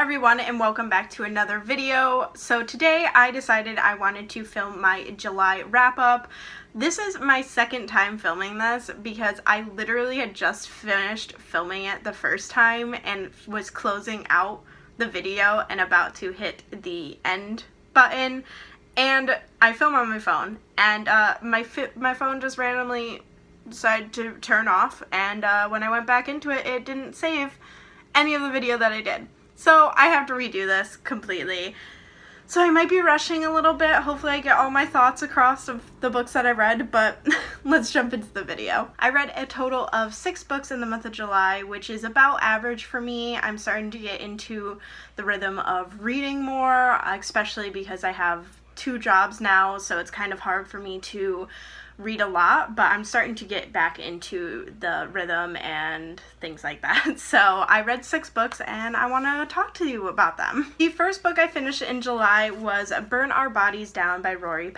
everyone, and welcome back to another video. So today I decided I wanted to film my July wrap-up. This is my second time filming this because I literally had just finished filming it the first time and was closing out the video and about to hit the end button, and I film on my phone, and my phone just randomly decided to turn off, and when I went back into it, it didn't save any of the video that I did. So I have to redo this completely. So I might be rushing a little bit. Hopefully I get all my thoughts across of the books that I read, but let's jump into the video. I read a total of 6 books in the month of July, which is about average for me. I'm starting to get into the rhythm of reading more, especially because I have 2 jobs now, so it's kind of hard for me to read a lot, but I'm starting to get back into the rhythm and things like that. So I read 6 books and I want to talk to you about them. The first book I finished in July was Burn Our Bodies Down by Rory.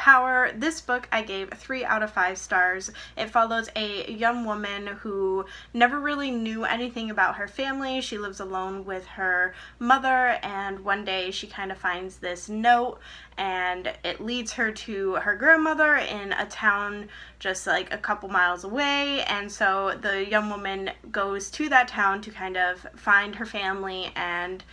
This book I gave 3 out of 5 stars. It follows a young woman who never really knew anything about her family. She lives alone with her mother, and one day she kind of finds this note, and it leads her to her grandmother in a town just like a couple miles away, and so the young woman goes to that town to kind of find her family and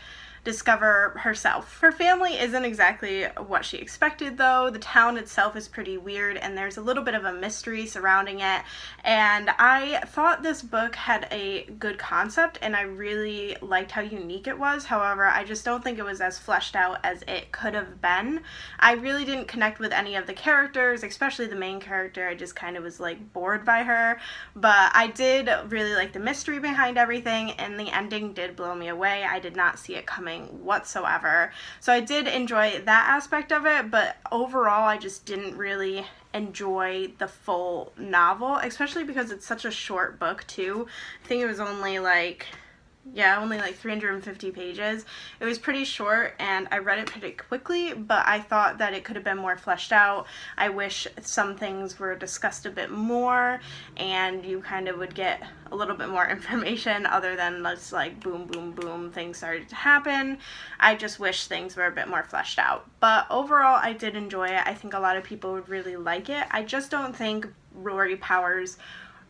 discover herself. Her family isn't exactly what she expected though. The town itself is pretty weird and there's a little bit of a mystery surrounding it, and I thought this book had a good concept and I really liked how unique it was. However, I just don't think it was as fleshed out as it could have been. I really didn't connect with any of the characters, especially the main character. I just kind of was like bored by her, but I did really like the mystery behind everything, and the ending did blow me away. I did not see it coming whatsoever. So I did enjoy that aspect of it, but overall I just didn't really enjoy the full novel, especially because it's such a short book too. I think it was only like 350 pages. It was pretty short and I read it pretty quickly, but I thought that it could have been more fleshed out. I wish some things were discussed a bit more and you kind of would get a little bit more information other than just like boom, boom, boom, things started to happen. I just wish things were a bit more fleshed out. But overall, I did enjoy it. I think a lot of people would really like it. I just don't think Rory Power's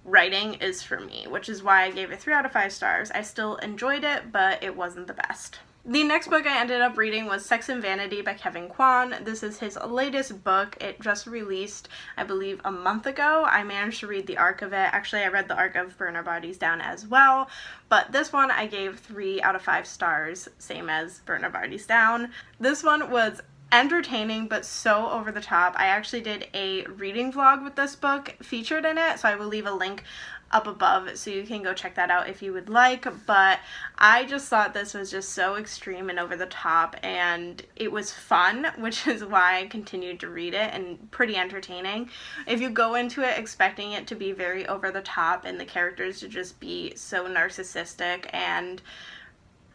writing is for me, which is why I gave it 3 out of 5 stars. I still enjoyed it, but it wasn't the best. The next book I ended up reading was Sex and Vanity by Kwan. This is his latest book. It just released, I believe, a month ago. I managed to read the arc of it. Actually, I read the arc of Burn Our Bodies Down as well, but this one I gave 3 out of 5 stars, same as Burn Our Bodies Down. This one was entertaining but so over the top. I actually did a reading vlog with this book featured in it, so I will leave a link up above so you can go check that out if you would like, but I just thought this was just so extreme and over the top, and it was fun, which is why I continued to read it, and pretty entertaining. If you go into it expecting it to be very over the top and the characters to just be so narcissistic and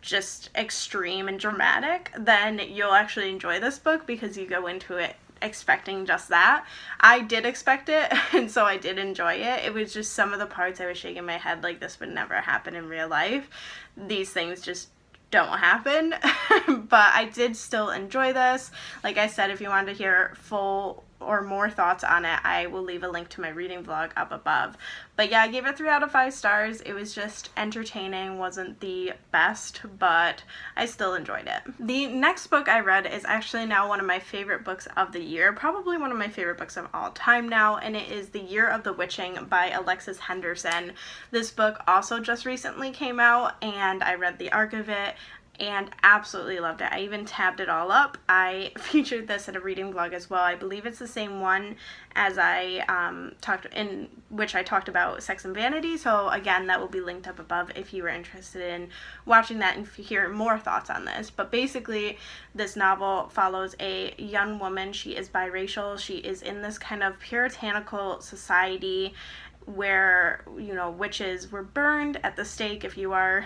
just extreme and dramatic, then you'll actually enjoy this book because you go into it expecting just that. I did expect it, and so I did enjoy it. It was just some of the parts I was shaking my head like this would never happen in real life. These things just don't happen. But I did still enjoy this. Like I said, if you wanted to hear full or more thoughts on it, I will leave a link to my reading vlog up above. But yeah, I gave it 3 out of 5 stars. It was just entertaining, wasn't the best, but I still enjoyed it. The next book I read is actually now one of my favorite books of the year, probably one of my favorite books of all time now, and it is The Year of the Witching by Alexis Henderson. This book also just recently came out, and I read the arc of it and absolutely loved it. I even tabbed it all up. I featured this in a reading vlog as well. I believe it's the same one as I talked about Sex and Vanity, so again, that will be linked up above if you were interested in watching that and hearing more thoughts on this. But basically, this novel follows a young woman. She is biracial. She is in this kind of puritanical society where, you know, witches were burned at the stake. If you are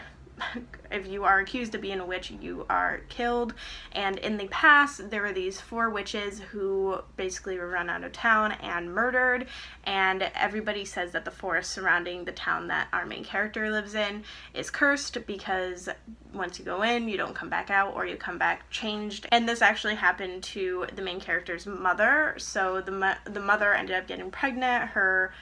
if you are accused of being a witch, you are killed. And in the past, there were these 4 witches who basically were run out of town and murdered, and everybody says that the forest surrounding the town that our main character lives in is cursed, because once you go in, you don't come back out, or you come back changed. And this actually happened to the main character's mother. So the mother ended up getting pregnant. Her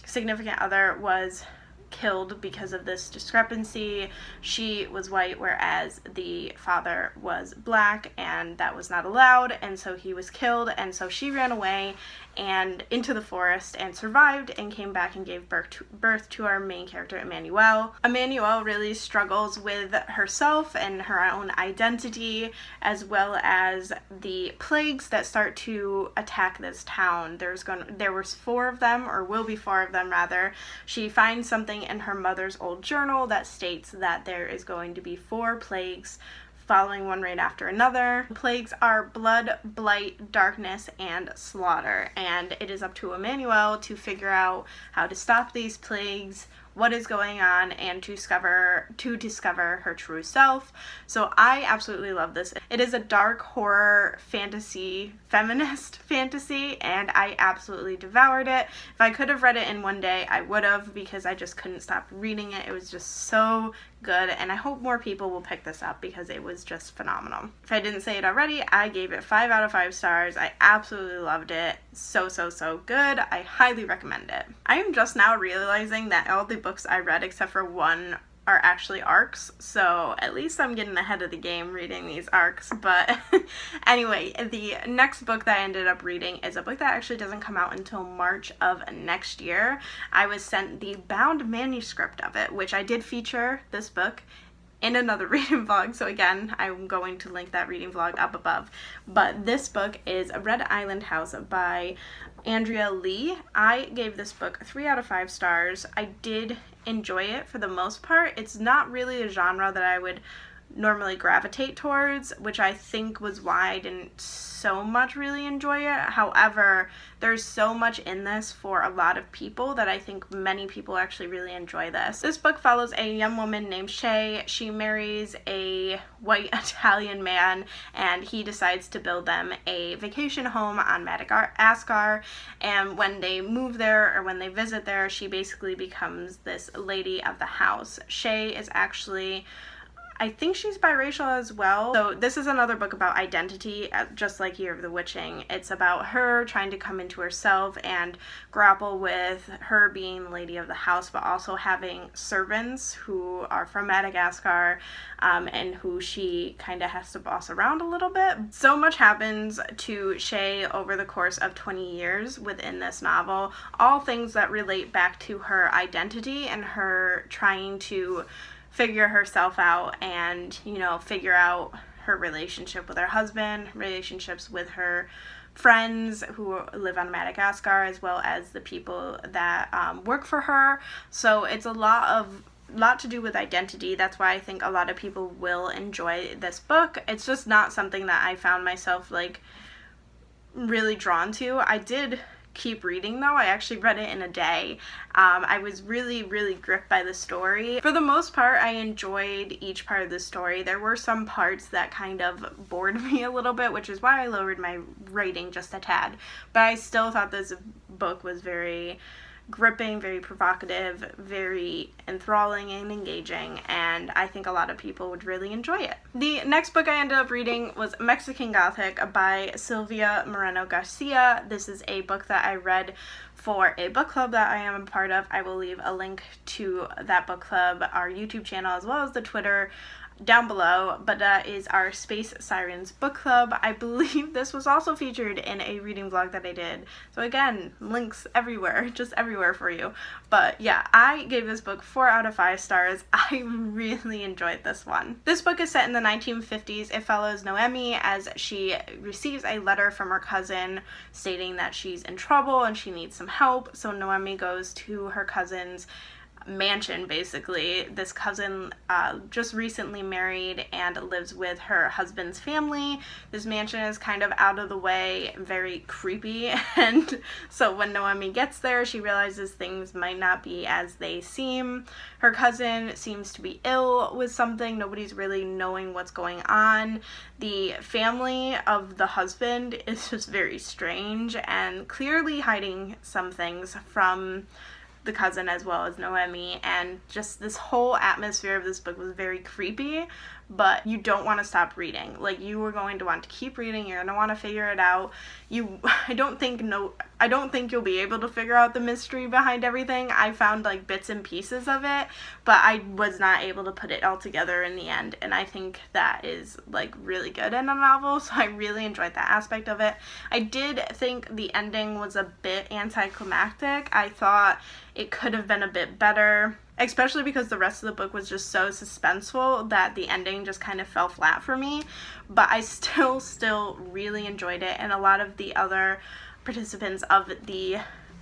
significant other was killed because of this discrepancy. She was white, whereas the father was black, and that was not allowed, and so he was killed. And so she ran away and into the forest and survived and came back and gave birth to our main character, Emmanuel. Emmanuel really struggles with herself and her own identity, as well as the plagues that start to attack this town. There was 4 of them, or will be 4 of them rather. She finds something in her mother's old journal that states that there is going to be 4 plagues following one right after another. The plagues are blood, blight, darkness, and slaughter, and it is up to Emmanuel to figure out how to stop these plagues, what is going on, and to discover her true self. So I absolutely love this. It is a dark horror fantasy, feminist fantasy, and I absolutely devoured it. If I could have read it in one day, I would have, because I just couldn't stop reading it. It was just so good, and I hope more people will pick this up because it was just phenomenal. If I didn't say it already, I gave it 5 out of 5 stars. I absolutely loved it. So good. I highly recommend it. I am just now realizing that all the books I read except for one are actually arcs, so at least I'm getting ahead of the game reading these arcs. But anyway, the next book that I ended up reading is a book that actually doesn't come out until March of next year. I was sent the bound manuscript of it, which I did feature this book in another reading vlog, so again, I'm going to link that reading vlog up above. But this book is Red Island House by Andrea Lee. I gave this book 3 out of 5 stars. I did enjoy it for the most part. It's not really a genre that I would normally gravitate towards, which I think was why I didn't so much really enjoy it. However, there's so much in this for a lot of people that I think many people actually really enjoy this. This book follows a young woman named Shay. She marries a white Italian man, and he decides to build them a vacation home on Madagascar. And when they move there, or when they visit there, she basically becomes this lady of the house. Shay is actually, I think she's biracial as well. So this is another book about identity, just like Year of the Witching. It's about her trying to come into herself and grapple with her being lady of the house, but also having servants who are from Madagascar, and who she kind of has to boss around a little bit. So much happens to Shay over the course of 20 years within this novel, all things that relate back to her identity and her trying to figure herself out, and, you know, figure out her relationship with her husband, relationships with her friends who live on Madagascar, as well as the people that work for her. So it's a lot to do with identity. That's why I think a lot of people will enjoy this book. It's just not something that I found myself like really drawn to. I did keep reading though. I actually read it in a day. I was really gripped by the story. For the most part, I enjoyed each part of the story. There were some parts that kind of bored me a little bit, which is why I lowered my rating just a tad. But I still thought this book was very gripping, very provocative, very enthralling and engaging, and I think a lot of people would really enjoy it. The next book I ended up reading was Mexican Gothic by Silvia Moreno-Garcia. This is a book that I read for a book club that I am a part of. I will leave a link to that book club, our YouTube channel, as well as the Twitter down below, but that is our Space Sirens book club. I believe this was also featured in a reading vlog that I did. So again, links everywhere, just everywhere for you. But yeah, I gave this book 4 out of 5 stars. I really enjoyed this one. This book is set in the 1950s. It follows Noemi as she receives a letter from her cousin stating that she's in trouble and she needs some help. So Noemi goes to her cousin's mansion, basically. This cousin just recently married and lives with her husband's family. This mansion is kind of out of the way, very creepy, and so when Noemi gets there, she realizes things might not be as they seem. Her cousin seems to be ill with something. Nobody's really knowing what's going on. The family of the husband is just very strange and clearly hiding some things from the cousin as well as Noemi, and just this whole atmosphere of this book was very creepy, but you don't want to stop reading. Like, you are going to want to keep reading. You're going to want to figure it out. I don't think you'll be able to figure out the mystery behind everything. I found like bits and pieces of it, but I was not able to put it all together in the end, and I think that is like really good in a novel, so I really enjoyed that aspect of it. I did think the ending was a bit anticlimactic. I thought it could have been a bit better, especially because the rest of the book was just so suspenseful that the ending just kind of fell flat for me, but I still really enjoyed it, and a lot of the other participants of the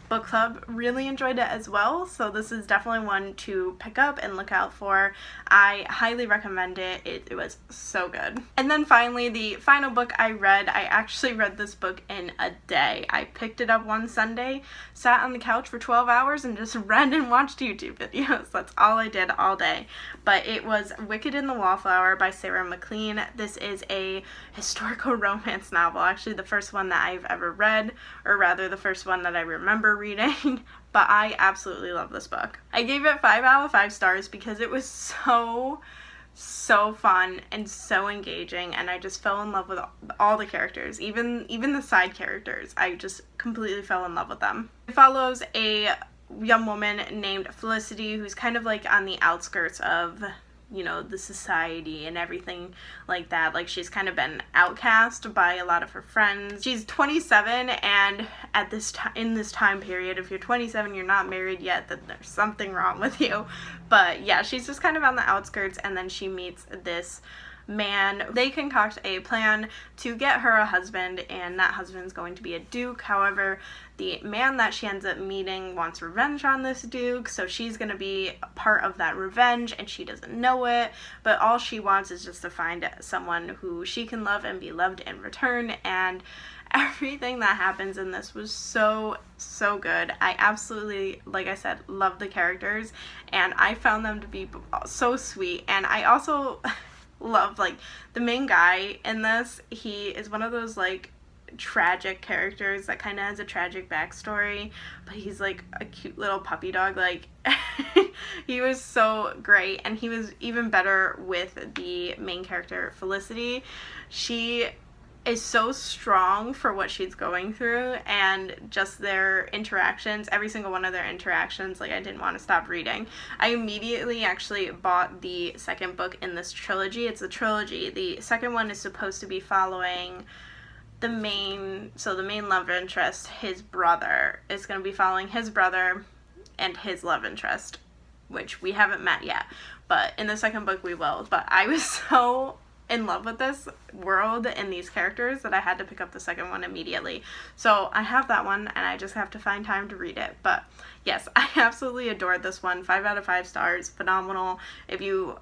book club really enjoyed it as well, so this is definitely one to pick up and look out for. I highly recommend it. It was so good. And then finally, the final book I read, I actually read this book in a day. I picked it up one Sunday, sat on the couch for 12 hours, and just read and watched YouTube videos. That's all I did all day. But it was Wicked in the Wallflower by Sarah MacLean. This is a historical romance novel, actually the first one that I've ever read, or rather the first one that I remember reading, but I absolutely love this book. I gave it 5 out of 5 stars because it was so fun and so engaging, and I just fell in love with all the characters, even the side characters. I just completely fell in love with them. It follows a young woman named Felicity who's kind of like on the outskirts of, you know, the society and everything like that. Like, she's kind of been outcast by a lot of her friends. She's 27, and at this in this time period, if you're 27, you're not married yet, then there's something wrong with you. But yeah, she's just kind of on the outskirts, and then she meets this man. They concoct a plan to get her a husband, and that husband's going to be a duke. However, the man that she ends up meeting wants revenge on this duke, so she's going to be a part of that revenge, and she doesn't know it, but all she wants is just to find someone who she can love and be loved in return, and everything that happens in this was so good. I absolutely, like I said, love the characters, and I found them to be so sweet, and I also love, like, the main guy in this. He is one of those, like, tragic characters that kind of has a tragic backstory, but he's like a cute little puppy dog. Like, he was so great, and he was even better with the main character, Felicity. She is so strong for what she's going through, and just their interactions, every single one of their interactions, like, I didn't want to stop reading. I immediately actually bought the second book in this trilogy. It's a trilogy. The second one is supposed to be following the main love interest, his brother. Is going to be following his brother and his love interest, which we haven't met yet, but in the second book we will. But I was so in love with this world and these characters that I had to pick up the second one immediately. So I have that one, and I just have to find time to read it. But yes, I absolutely adored this one. 5 out of 5 stars. Phenomenal. If you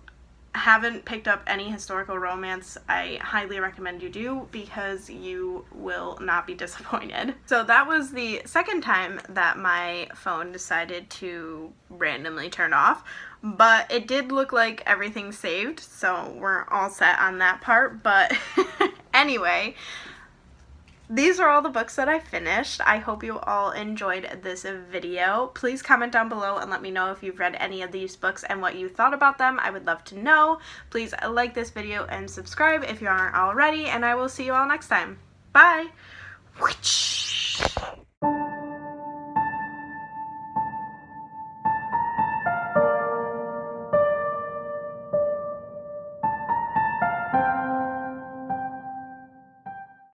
haven't picked up any historical romance, I highly recommend you do, because you will not be disappointed. So that was the second time that my phone decided to randomly turn off, but it did look like everything saved, so we're all set on that part. But anyway, these are all the books that I finished. I hope you all enjoyed this video. Please comment down below and let me know if you've read any of these books and what you thought about them. I would love to know. Please like this video and subscribe if you aren't already, and I will see you all next time. Bye!